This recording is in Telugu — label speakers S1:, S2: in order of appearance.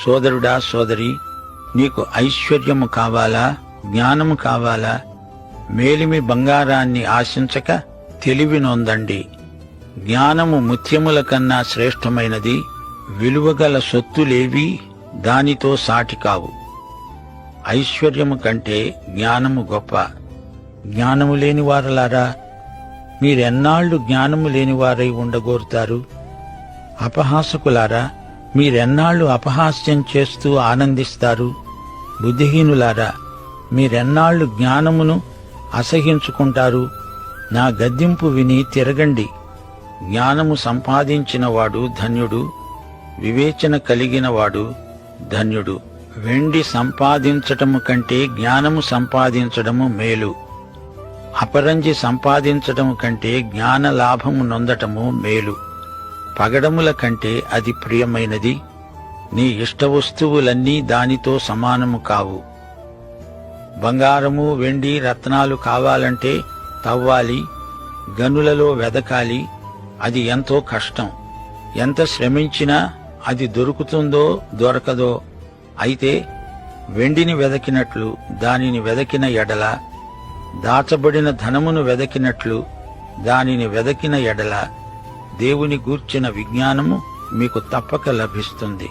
S1: సోదరుడా, సోదరి, నీకు ఐశ్వర్యము కావాలా, జ్ఞానము కావాలా? మేలిమి బంగారాన్ని ఆశించక తెలివి నొందండి. జ్ఞానము ముత్యముల కన్నా శ్రేష్టమైనది. విలువగల సొత్తులేవీ దానితో సాటి కావు. ఐశ్వర్యము కంటే జ్ఞానము గొప్ప. జ్ఞానము లేని వారలారా, మీరెన్నాళ్లు జ్ఞానము లేనివారై ఉండగోరుతారు? అపహాసకులారా, మీరెన్నాళ్లు అపహాస్యం చేస్తూ ఆనందిస్తారు? బుద్ధిహీనులారా, మీరెన్నాళ్లు జ్ఞానమును అసహించుకుంటారు? నా గద్దింపు విని తిరగండి. జ్ఞానము సంపాదించినవాడు ధన్యుడు, వివేచన కలిగినవాడు ధన్యుడు. వెండి సంపాదించటము కంటే జ్ఞానము సంపాదించడము మేలు. అపరంజి సంపాదించటము కంటే జ్ఞాన లాభము నొందటము మేలు. పగడముల కంటే అది ప్రియమైనది. నీ ఇష్టవస్తువులన్నీ దానితో సమానము కావు. బంగారము, వెండి, రత్నాలు కావాలంటే తవ్వాలి, గనులలో వెదకాలి. అది ఎంతో కష్టం. ఎంత శ్రమించినా అది దొరుకుతుందో దొరకదో. అయితే వెండిని వెదకినట్లు దానిని వెదకిన ఎడల, దాచబడిన ధనమును వెదకినట్లు దానిని వెదకిన ఎడల దేవుని గూర్చిన విజ్ఞానము మీకు తప్పక లభిస్తుంది.